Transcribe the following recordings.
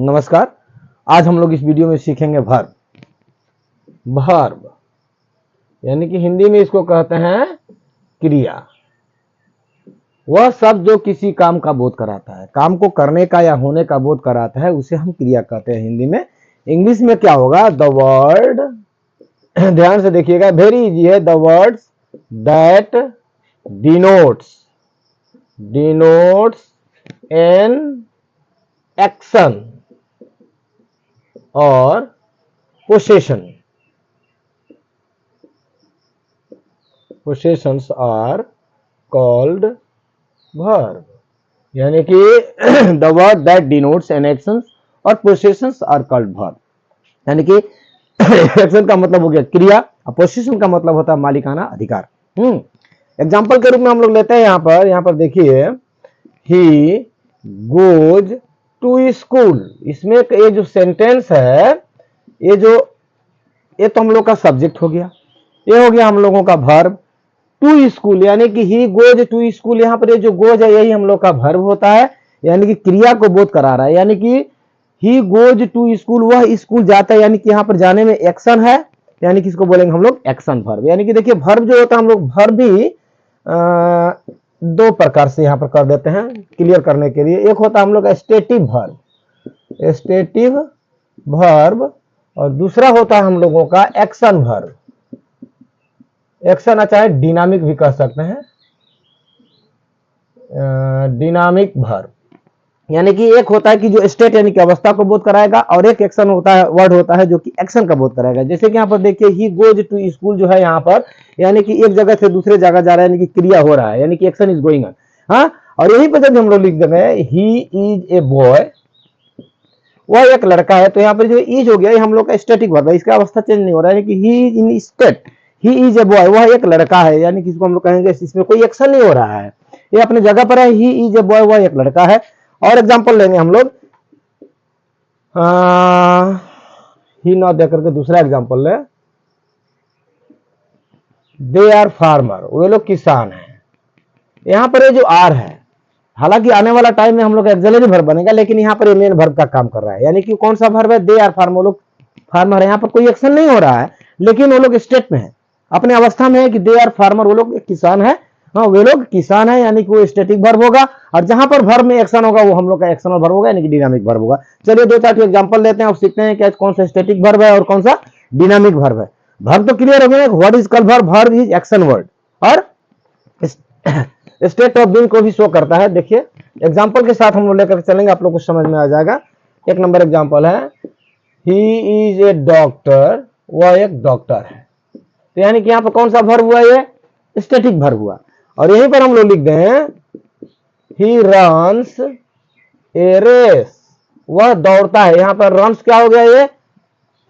नमस्कार। आज हम लोग इस वीडियो में सीखेंगे वर्ब। वर्ब यानी कि हिंदी में इसको कहते हैं क्रिया। वह शब्द जो किसी काम का बोध कराता है, काम को करने का या होने का बोध कराता है, उसे हम क्रिया कहते हैं हिंदी में। इंग्लिश में क्या होगा? द वर्ड, ध्यान से देखिएगा, वेरी इजी है। The words that denotes an action और possessions आर कॉल्ड verb। यानी कि the word that denotes an action और possessions आर कॉल्ड verb। यानी कि एक्शन का मतलब हो गया क्रिया और पोजीशन का मतलब होता है मालिकाना अधिकार। एग्जाम्पल के रूप में हम लोग लेते हैं यहाँ पर देखिए, ही गोज टू स्कूल। इसमें ये जो सेंटेंस है, ये तो हम लोग का सब्जेक्ट हो गया, ये हो गया हम लोगों का वर्ब। टू स्कूल यानी कि ही गोज टू स्कूल, यहाँ पर ये जो गोज है यही हम लोग का वर्ब होता है, यानी कि क्रिया को बोध करा रहा है। यानी कि ही गोज टू स्कूल, वह स्कूल जाता है, यानी कि यहाँ पर जाने में एक्शन है, यानी कि इसको बोलेंगे हम लोग एक्शन वर्ब। यानी कि देखिए वर्ब जो होता है, हम लोग वर्ब भी दो प्रकार से यहाँ पर कर देते हैं क्लियर करने के लिए। एक होता है हम लोग स्टेटिव वर्ब और दूसरा होता है हम लोगों का एक्शन वर्ब। एक्शन चाहे डिनामिक भी कह सकते हैं, डिनामिक वर्ब। यानी कि एक होता है कि जो स्टेट यानी कि अवस्था को बोध कराएगा, और एक एक्शन होता है, वर्ड होता है जो कि एक्शन का बोध कराएगा। जैसे कि यहाँ पर देखिए, ही गोज टू स्कूल जो है यहाँ पर, यानी कि एक जगह से दूसरे जगह जा रहा है, यानी कि क्रिया हो रहा है, यानी कि एक्शन इज गोइंग ऑन। हाँ, और यही पर जब हम लोग लिख देंगे ही इज ए बॉय, वह एक लड़का है, तो यहाँ पर जो इज हो गया ये हम लोग का स्टैटिक वर्ब है, इसका अवस्था चेंज नहीं हो रहा है, कि he is in state, he is a boy, वह एक लड़का है, यानी कि इसको हम लोग कहेंगे इसमें कोई एक्शन नहीं हो रहा है, ये अपने जगह पर है। ही इज ए बॉय, वह एक लड़का है। और एग्जांपल लेंगे हम लोग, ही ना दे करके दूसरा एग्जांपल ले, दे आर फार्मर, वे लोग किसान हैं। यहाँ पर ये जो आर है, हालांकि आने वाला टाइम में हम लोग एक्सिलरी वर्ब बनेगा, लेकिन यहाँ पर ये मेन वर्ब का काम कर रहा है। यानी कि कौन सा वर्ब है? दे आर फार्मर, वो लोग फार्मर है। यहाँ पर कोई एक्शन नहीं हो रहा है, लेकिन वो लोग स्टेट में है, अपने अवस्था में है कि दे आर फार्मर, वो लोग किसान है। हाँ, वे लोग किसान है, यानी कि वो स्टैटिक वर्ब होगा, और जहां पर वर्ब में एक्शन होगा वो हम लोग का एक्शनल वर्ब होगा, यानी कि डिनामिक वर्ब होगा। चलिए दो चार एग्जांपल लेते हैं और सीखते हैं कि कौन सा स्टैटिक वर्ब है और कौन सा डिनामिक वर्ब है। वर्ब तो क्लियर हो गया, what is called verb? Verb is action word, और स्टेट ऑफ बीइंग को भी शो करता है। देखिए एग्जांपल के साथ हम लोग लेकर चलेंगे, आप लोग को समझ में आ जाएगा। एक नंबर एग्जांपल है, ही इज ए डॉक्टर, वह एक डॉक्टर है। तो यानी कि यहाँ पर कौन सा वर्ब हुआ? ये स्टैटिक वर्ब हुआ। और यहीं पर हम लोग लिख दें, ही रन्स ए रेस, वह दौड़ता है। यहाँ पर रन्स क्या हो गया? ये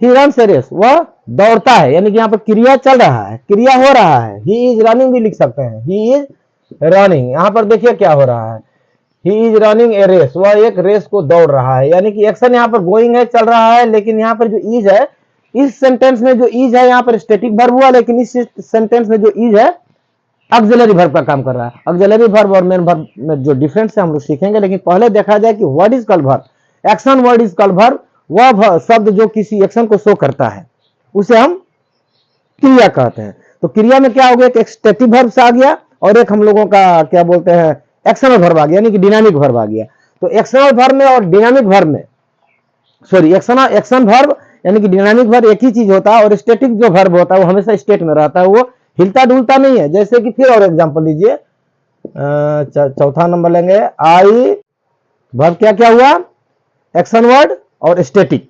ही रन्स ए रेस, वह दौड़ता है, यानी कि यहाँ पर क्रिया चल रहा है, क्रिया हो रहा है। ही इज रनिंग भी लिख सकते हैं, ही इज रनिंग। यहाँ पर देखिए क्या हो रहा है, he is running a race, वह एक रेस को दौड़ रहा है, यानी कि एक्शन यहाँ पर गोइंग है, चल रहा है। लेकिन यहाँ पर जो इज है, इस सेंटेंस में जो इज है यहाँ पर स्टैटिक वर्ब हुआ, लेकिन इस सेंटेंस में जो इज है ऑक्सिलरी वर्ब का काम कर रहा है। ऑक्सिलरी वर्ब और मेन वर्ब में जो डिफरेंस है हम लोग सीखेंगे, लेकिन पहले देखा जाए कि what is called verb. Action word is called verb, वह शब्द जो किसी एक्शन को शो करता है उसे हम क्रिया कहते हैं। तो क्रिया में क्या हो गया? एक स्टैटिक वर्ब आ गया और एक हम लोगों का क्या बोलते हैं, एक्शनल वर्ब आ गया, यानी कि डिनामिक वर्ब आ गया। तो एक्शनल वर्ब में और डिनामिक वर्ब में, सॉरी, एक्शन वर्ब यानी कि डिनामिक वर्ब एक ही चीज होता है, और स्टैटिक जो वर्ब होता है वो हमेशा स्टेट में रहता है, वो हिलता डुलता नहीं है। जैसे कि फिर और एग्जांपल लीजिए, चौथा नंबर लेंगे, आई वर्ब क्या क्या हुआ? एक्शन वर्ड और स्टैटिक,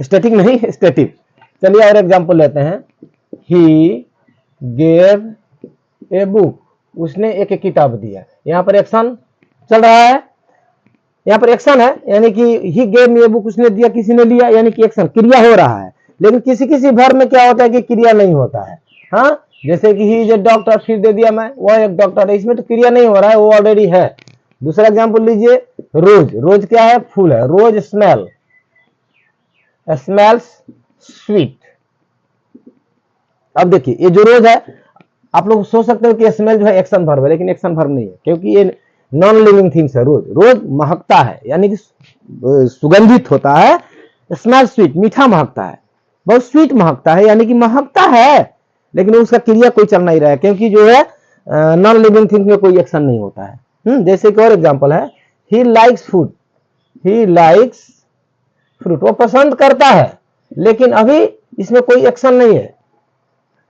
स्टैटिक नहीं स्टैटिक। चलिए और एग्जांपल लेते हैं, ही गेव ए बुक, उसने एक किताब दिया। यहाँ पर एक्शन चल रहा है, यहाँ पर एक्शन है, यानी कि he gave me a book, उसने दिया, किसी ने लिया, यानी कि एक्शन, क्रिया हो रहा है। लेकिन किसी किसी वर्ब में क्या होता है कि क्रिया नहीं होता है। हाँ, जैसे कि ही इज ए डॉक्टर, फिर दे दिया मैं, वह एक डॉक्टर है, इसमें तो क्रिया नहीं हो रहा है, वो ऑलरेडी है। दूसरा एग्जांपल लीजिए, रोज, रोज क्या है? फूल है। रोज स्मेल, स्मेल्स स्वीट। अब देखिए ये जो रोज है, आप लोग सोच सकते हो कि स्मेल जो है एक्शन वर्ब है, लेकिन एक्शन वर्ब नहीं है, क्योंकि ये नॉन लिविंग थिंग्स है। रोज रोज महकता है, यानी कि सुगंधित होता है। स्मेल स्वीट, मीठा महकता है, बहुत स्वीट महकता है, यानी कि महकता है लेकिन उसका क्रिया कोई चल नहीं रहा है, क्योंकि जो है नॉन लिविंग थिंग्स में कोई एक्शन नहीं होता है। जैसे कि और एग्जांपल है, he likes food, he likes fruit, वो पसंद करता है लेकिन अभी इसमें कोई एक्शन नहीं है।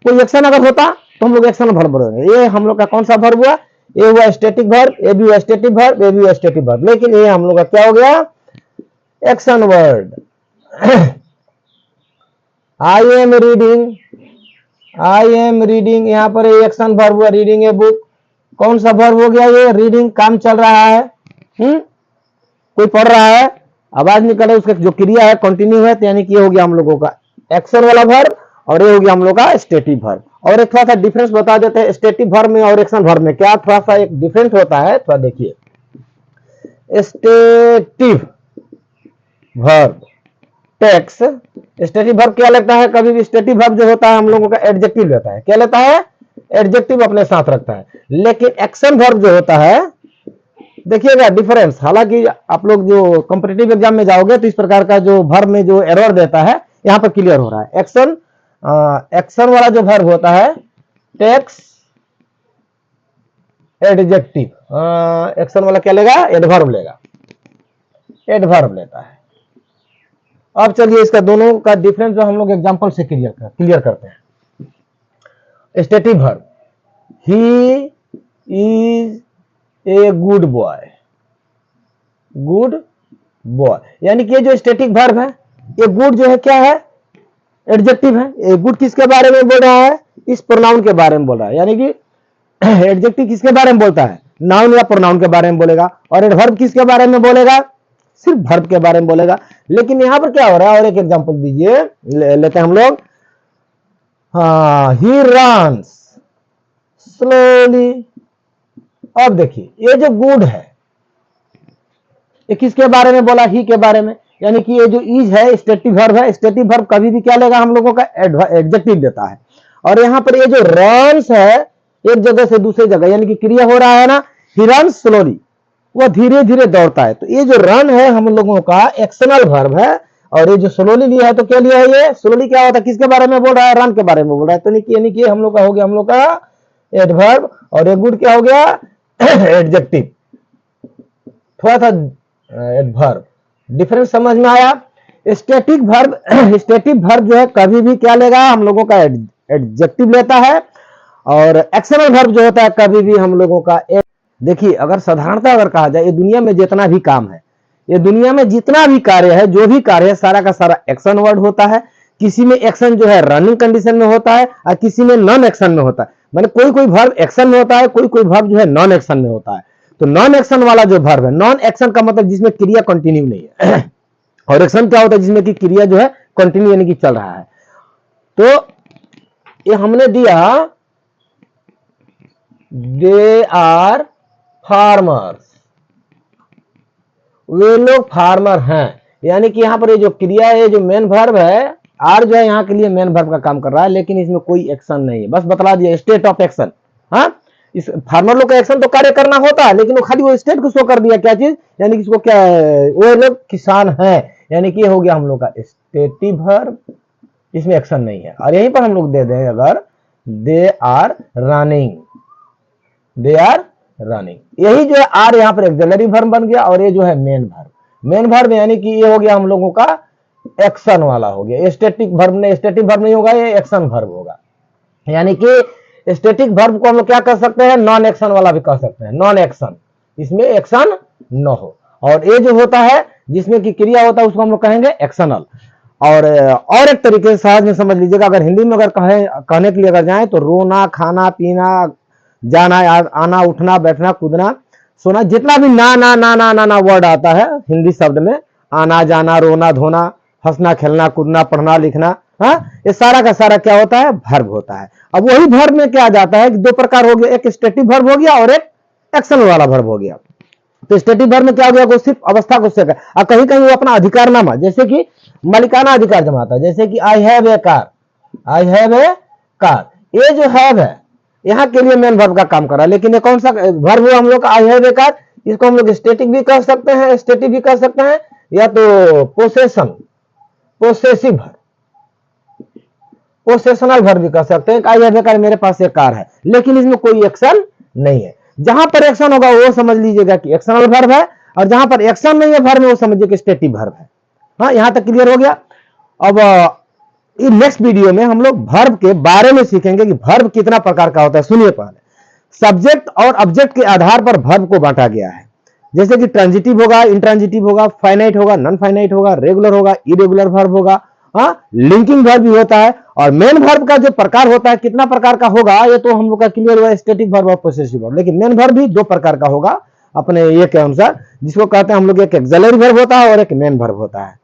कोई एक्शन अगर होता तो हम लोग एक्शन वर्ब बोलेंगे। ये हम लोग का कौन सा वर्ब हुआ? ये हुआ स्टैटिक वर्ब, ये भी हुआ स्टैटिक वर्ब, ये भी हुआ स्टैटिक वर्ब, लेकिन ये हम लोग का क्या हो गया? Action word. I am reading, I am reading, यहां पर एक्शन वर्ब हुआ, रीडिंग ए बुक। कौन सा वर्ब हो गया? ये रीडिंग, काम चल रहा है। कोई पढ़ रहा है, आवाज निकल रहा है, उसका जो क्रिया है कंटिन्यू है, तो यानी कि ये हो गया हम लोगों का एक्शन वाला वर्ब, और ये हो गया हम लोग का स्टेटिव वर्ब। और एक थोड़ा सा डिफरेंस बता देते हैं स्टेटिव वर्ब में और एक्शन वर्ब में, क्या थोड़ा सा एक डिफरेंस होता है, थोड़ा देखिए। Stative verb takes, stative verb क्या लेता है? कभी भी स्टेटिव वर्ब जो होता है हम लोगों का एडजेक्टिव लेता है। क्या लेता है? एडजेक्टिव अपने साथ रखता है। लेकिन एक्शन वर्ब जो होता है, देखिएगा डिफरेंस। हालांकि आप लोग जो कॉम्पिटिटिव एग्जाम में जाओगे तो इस प्रकार का जो वर्ब में जो एरर देता है यहां पर क्लियर हो रहा है। एक्शन वाला जो वर्ब होता है टेक्स एडजेक्टिव, एक्शन वाला क्या लेगा? एडवर्ब लेगा, एडवर्ब लेता है। अब चलिए इसका दोनों का डिफरेंस जो हम लोग एग्जांपल से क्लियर करते हैं। Stative verb, he is a good boy, good boy, यानी कि ये जो स्टैटिक वर्ब है, ये गुड जो है क्या है? एडजेक्टिव है। ये गुड किसके बारे में बोल रहा है? इस प्रोनाउन के बारे में बोल रहा है, यानी कि एडजेक्टिव किसके बारे में बोलता है? नाउन या प्रोनाउन के बारे में बोलेगा। और एडवर्ब किसके बारे में बोलेगा? सिर्फ वर्ब के बारे में बोलेगा। लेकिन यहां पर क्या हो रहा है, और एक एग्जांपल दीजिए, लेते हैं हम लोग। He runs slowly. अब देखिए ये जो गुड है ये किसके बारे में बोला? ही के बारे में, यानी कि ये जो इज है स्टेटिव वर्ब है। स्टेटिव वर्ब कभी भी क्या लेगा? हम लोगों का एडजेक्टिव देता है। और यहां पर ये जो रन्स है, एक जगह से दूसरी जगह, यानी कि क्रिया हो रहा है ना, ही रन्स स्लोली, वह धीरे धीरे दौड़ता है। तो ये जो रन है हम लोगों का एक्शनल वर्ब है, और ये जो स्लोली लिया है तो क्या लिया है? ये स्लोली क्या होता है? किसके बारे में बोल रहा है? रन के बारे में बोल रहा है। तो यानी कि हम लोग का हो गया हम लोग का एडवर्ब, और ये गुड क्या हो गया? एडजेक्टिव। थोड़ा सा एडवर्ब डिफरेंस समझ में आया? स्टैटिक वर्ब, स्टैटिक वर्ब जो है कभी भी क्या लेगा? हम लोगों का एडजेक्टिव लेता है। और एक्शनल वर्ब जो होता है कभी भी हम लोगों का देखिए, अगर साधारणतः अगर कहा जाए, ये दुनिया में जितना भी काम है, ये दुनिया में जितना भी कार्य है, जो भी कार्य है, सारा का सारा एक्शन वर्ड होता है। किसी में एक्शन जो है रनिंग कंडीशन में होता है, और किसी में नॉन एक्शन में होता है। माने कोई कोई वर्ब एक्शन में होता है, कोई कोई वर्ब जो है नॉन एक्शन में होता है। तो नॉन एक्शन वाला जो वर्ब है, नॉन एक्शन का मतलब जिसमें क्रिया कंटिन्यू नहीं है, और एक्शन क्या होता है? जिसमें कि क्रिया जो है कंटिन्यू यानी कि चल रहा है। तो ये हमने दिया, दे आर फार्मर्स, वे लोग फार्मर हैं, यानी कि यहां पर ये जो क्रिया है, जो मेन वर्ब है, आर जो है यहाँ के लिए मेन वर्ब का काम कर रहा है, लेकिन इसमें कोई एक्शन नहीं है। बस बतला दिया स्टेट ऑफ एक्शन। हाँ, इस फार्मर लोग का एक्शन तो कार्य करना होता है, लेकिन वो खाली वो स्टेट को शो कर दिया। क्या चीज? यानी कि इसको क्या है? वो लोग किसान हैं, यानी कि हो गया हम लोग का स्टेटिव वर्ब, इसमें एक्शन नहीं है। और यहीं पर हम लोग दे दें अगर they are running, they are running, यही जो है आर यहाँ पर एक्सिलरी वर्ब बन गया, और ये जो है मेन वर्ब। मेन वर्ब यानी कि ये हो गया हम लोगों का एक्शन वाला हो गया। स्टैटिक वर्ब ने स्टैटिक वर्ब नहीं होगा, ये एक्शन वर्ब होगा। यानी कि स्टैटिक वर्ब को हम लोग क्या कर सकते हैं? नॉन एक्शन वाला भी कह सकते हैं, नॉन एक्शन, इसमें एक्शन न हो। और ये जो होता है जिसमें कि क्रिया होता है उसको हम लोग कहेंगे एक्शनल। और एक तरीके से सहज में समझ लीजिएगा, अगर हिंदी में अगर कहने के लिए अगर जाए तो रोना, खाना, पीना, जाना, आना, उठना, बैठना, कूदना, सोना, जितना भी ना ना ना ना ना ना वर्ड आता है हिंदी शब्द में, आना, जाना, रोना, धोना, हंसना, खेलना, कूदना, पढ़ना, लिखना, हाँ, ये सारा का सारा क्या होता है? वर्ब होता है। अब वही वर्ब में क्या आ जाता है कि दो प्रकार हो गया, एक स्टैटिक वर्ब हो गया और एक एक्शन वाला वर्ब हो गया। तो स्टैटिक वर्ब में क्या हो गया? वो सिर्फ अवस्था को से और कहीं कहीं वो अपना अधिकारनामा, जैसे कि मालिकाना अधिकार जमाता है, जैसे कि I have a car, I have a car, ये जो हैव है यहाँ के लिए मेन वर्ब का काम कर रहा है। लेकिन ये कौन सा वर्ब हुआ हम लोग का? आई हैव ए कार, इसको हम लोग स्टैटिक भी कह सकते हैं, स्टैटिक भी कह सकते हैं, या तो पोसेशन, पोसेसिव वर्ब, पोसेशनल वर्ब भी कह सकते हैं। आइए बेकार मेरे पास एक कार है, लेकिन इसमें कोई एक्शन नहीं है। जहां पर एक्शन होगा वो समझ लीजिएगा कि एक्शनल वर्ब है, और जहां पर एक्शन नहीं है वर्ब में वो समझिए कि स्टैटिक वर्ब है। हाँ, यहां तक क्लियर हो गया। अब नेक्स्ट वीडियो में हम लोग वर्ब के बारे में सीखेंगे कि वर्ब कितना प्रकार का होता है। सुनिए, पहले सब्जेक्ट और ऑब्जेक्ट के आधार पर वर्ब को बांटा गया है, जैसे कि ट्रांजिटिव होगा, इंट्रांजिटिव होगा, फाइनाइट होगा, नॉन फाइनाइट होगा, रेगुलर होगा, इरेगुलर वर्ब होगा, हाँ, लिंकिंग वर्ब भी होता है। और मेन वर्ब का जो प्रकार होता है कितना प्रकार का होगा ये तो हम लोग का क्लियर हुआ, स्टैटिक वर्ब और पोसेसिव वर्ब। लेकिन मेन वर्ब भी दो प्रकार का होगा अपने ये के अनुसार, जिसको कहते हैं हम लोग, एक एक्सिलरी वर्ब होता है और एक मेन वर्ब होता है।